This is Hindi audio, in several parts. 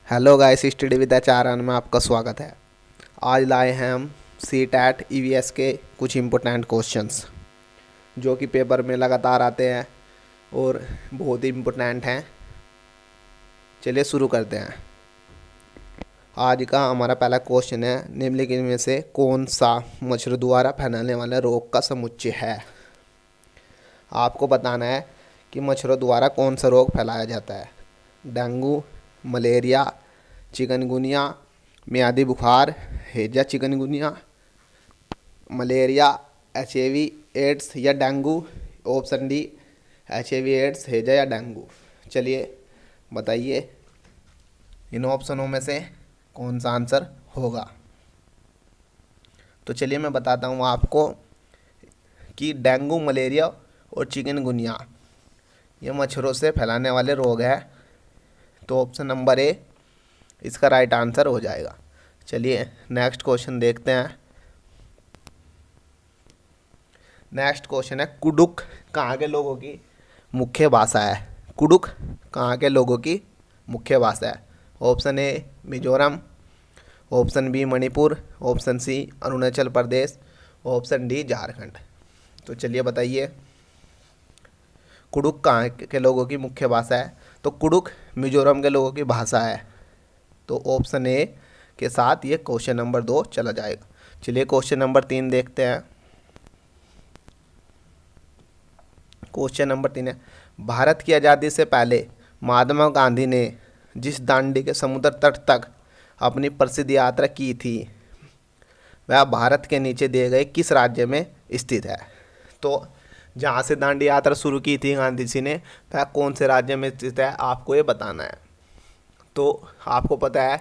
हेलो गाइस, स्टडी विद आचार्य में आपका स्वागत है। आज लाए हैं हम CTET EVS के कुछ इम्पोर्टेंट क्वेश्चंस जो कि पेपर में लगातार आते हैं और बहुत ही इम्पोर्टेंट हैं। चलिए शुरू करते हैं। आज का हमारा पहला क्वेश्चन है, निम्नलिखित में से कौन सा मच्छर द्वारा फैलाने वाला रोग का समुच्चय है। आपको बताना है कि मच्छरों द्वारा कौन सा रोग फैलाया जाता है। डेंगू, मलेरिया, चिकनगुनिया, मियादी बुखार, हैजा चिकनगुनिया, मलेरिया, HIV एड्स या dengue. Option D HIV AIDS, हैजा या डेंगू। चलिए बताइए इन ऑप्शनों में से कौन सा आंसर होगा। तो चलिए मैं बताता हूँ आपको कि डेंगू, मलेरिया और चिकनगुनिया ये मच्छरों से फैलाने वाले रोग हैं। तो ऑप्शन नंबर ए इसका राइट आंसर हो जाएगा। चलिए नेक्स्ट क्वेश्चन देखते हैं। नेक्स्ट क्वेश्चन है, कुडुक कहाँ के लोगों की मुख्य भाषा है। कुडुक कहाँ के लोगों की मुख्य भाषा है। Option A Mizoram, option B Manipur, option C Arunachal Pradesh, option D Jharkhand. तो चलिए बताइए कुडुक कहाँ के लोगों की मुख्य भाषा है। तो कुडुक मिजोरम के लोगों की भाषा है। तो ऑप्शन ए के साथ ये क्वेश्चन नंबर 2 चला जाएगा। चलिए क्वेश्चन नंबर 3 देखते हैं। क्वेश्चन नंबर 3 है, भारत की आज़ादी से पहले महात्मा गांधी ने जिस दांडी के समुद्र तट तक अपनी प्रसिद्ध यात्रा की थी वह भारत के नीचे दिए गए किस राज्य में स्थित है। तो जहाँ से दांडी यात्रा शुरू की थी गांधी जी ने, वह कौन से राज्य में स्थित है, आपको ये बताना है। तो आपको पता है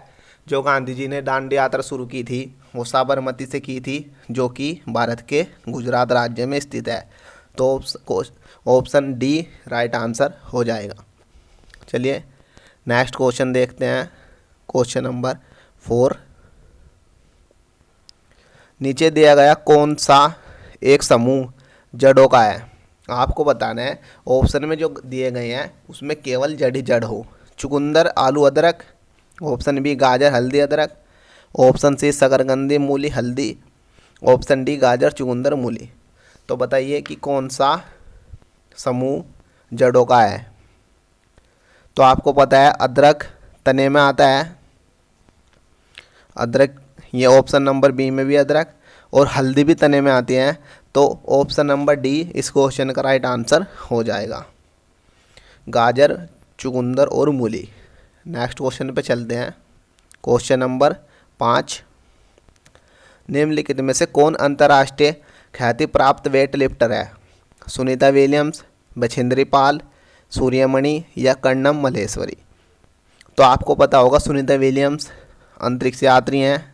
जो गांधी जी ने दांडी यात्रा शुरू की थी वो साबरमती से की थी, जो कि भारत के गुजरात राज्य में स्थित है। तो ऑप्शन डी राइट आंसर हो जाएगा। चलिए नेक्स्ट क्वेश्चन देखते हैं। क्वेश्चन नंबर 4, नीचे दिया गया कौन सा एक समूह जड़ों का है। आपको बताना है ऑप्शन में जो दिए गए हैं उसमें केवल जड़ ही जड़ हो। चुकंदर, आलू, अदरक, ऑप्शन बी गाजर, हल्दी, अदरक, ऑप्शन सी शकरकंदी, मूली, हल्दी, ऑप्शन डी गाजर, चुकंदर, मूली। तो बताइए कि कौन सा समूह जड़ों का है। तो आपको पता है अदरक तने में आता है, अदरक ये ऑप्शन नंबर बी में भी अदरक, और हल्दी भी तने में आती है। तो ऑप्शन नंबर डी इस क्वेश्चन का राइट आंसर हो जाएगा, गाजर, चुकंदर और मूली। नेक्स्ट क्वेश्चन पे चलते हैं। क्वेश्चन नंबर 5, निम्नलिखित में से कौन अंतर्राष्ट्रीय ख्याति प्राप्त वेट लिफ्टर है। सुनीता विलियम्स, बछेंद्री पाल, सूर्यमणि या कर्णम मल्लेश्वरी। तो आपको पता होगा सुनीता विलियम्स अंतरिक्ष यात्री हैं,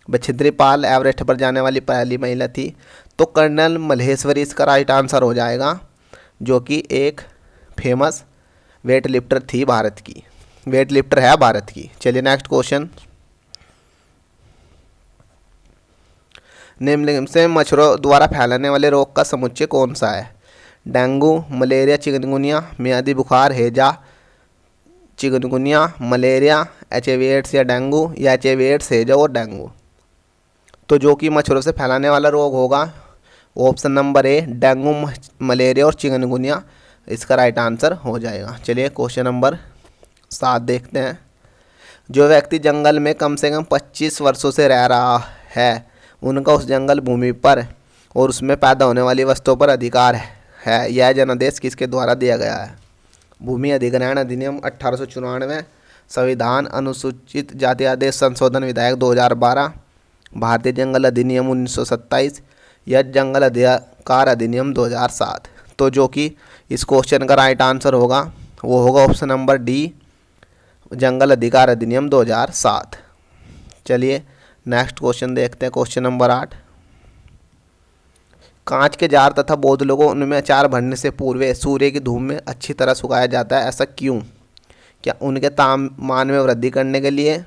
बछेंद्री पाल एवरेस्ट पर जाने वाली पहली महिला थी। तो कर्नल मल्लेश्वरी इसका राइट आंसर हो जाएगा, जो कि एक फेमस वेट लिफ्टर थी, भारत की वेट लिफ्टर है भारत की। चलिए नेक्स्ट क्वेश्चन, निम्नलिखित से मच्छरों द्वारा फैलाने वाले रोग का समुच्चय कौन सा है। डेंगू, मलेरिया, चिकनगुनिया, मियादी बुखार, हैजा चिकनगुनिया, मलेरिया, HIV एड्स या डेंगू, या HIV एड्स, हैजा और डेंगू। तो जो कि मच्छरों से फैलाने वाला रोग होगा option number A dengue, malaria और चिकनगुनिया इसका राइट आंसर हो जाएगा। चलिए क्वेश्चन नंबर 7 देखते हैं। जो व्यक्ति जंगल में कम से कम 25 वर्षों से रह रहा है उनका उस जंगल भूमि पर और उसमें पैदा होने वाली वस्तुओं पर अधिकार है। यह जनादेश किसके द्वारा दिया गया है। भूमि अधिग्रहण अधिनियम 1894, संविधान अनुसूचित जाति आदेश संशोधन विधेयक 2012, भारतीय जंगल अधिनियम 1927 या जंगल अधिकार अधिनियम 2007। तो जो कि इस क्वेश्चन का राइट आंसर होगा वो होगा ऑप्शन नंबर डी, जंगल अधिकार अधिनियम 2007। चलिए नेक्स्ट क्वेश्चन देखते हैं। क्वेश्चन नंबर 8, कांच के जार तथा बोतलों को उनमें अचार भरने से पूर्व सूर्य की धूप में अच्छी तरह सुखाया जाता है, ऐसा क्यों। क्या उनके तापमान में वृद्धि करने के लिए,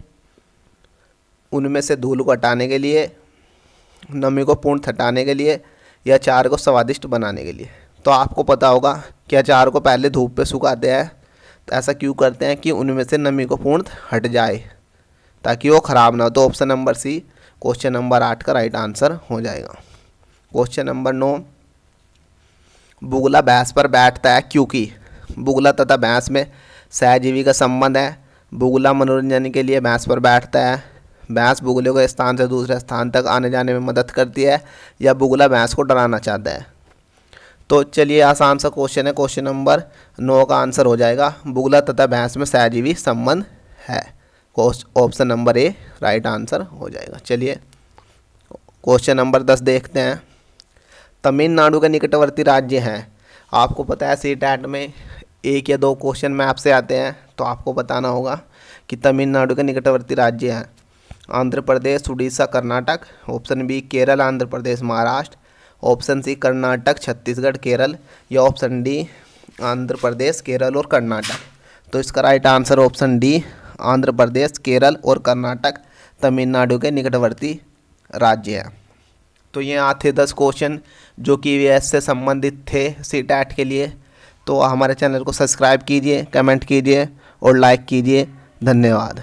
उनमें से धूल को हटाने के लिए, नमी को पूर्ण हटाने के लिए, या अचार को स्वादिष्ट बनाने के लिए। तो आपको पता होगा कि अचार को पहले धूप पे सुखाते हैं तो ऐसा क्यों करते हैं कि उनमें से नमी को पूर्णतः हट जाए, ताकि वो ख़राब ना हो। तो option number C question number 8 का राइट आंसर हो जाएगा। क्वेश्चन नंबर 9, बुगला भैंस पर बैठता है क्योंकि बुगला तथा भैंस में सहजीवी का संबंध है। बुगला मनोरंजन के लिए भैंस पर बैठता है। भैंस बुगले को एक स्थान से दूसरे स्थान तक आने जाने में मदद करती है, या बुगला भैंस को डराना चाहता है। तो चलिए आसान सा क्वेश्चन है, क्वेश्चन नंबर 9 का आंसर हो जाएगा बुगला तथा भैंस में सहजीवी संबंध है। Option number A right answer हो जाएगा। चलिए क्वेश्चन नंबर 10 देखते हैं। तमिलनाडु के निकटवर्ती राज्य हैं। आपको पता है सीटेट में 1 या 2 क्वेश्चन मैप से आते हैं, तो आपको बताना होगा कि तमिलनाडु के निकटवर्ती राज्य हैं Andhra Pradesh, Orissa, Karnataka. Option B Kerala, Andhra Pradesh, Maharashtra. Option C Karnataka, Chhattisgarh, Kerala. या ऑप्शन डी आंध्र प्रदेश, केरल और कर्नाटक। तो इसका right answer option D Andhra Pradesh, Kerala और कर्नाटक तमिलनाडु के निकटवर्ती राज्य हैं। तो ये आते 10 क्वेश्चन जो कि ईवीएस से संबंधित थे सीटेट के लिए। तो हमारे चैनल को सब्सक्राइब कीजिए, कमेंट कीजिए और लाइक कीजिए। धन्यवाद।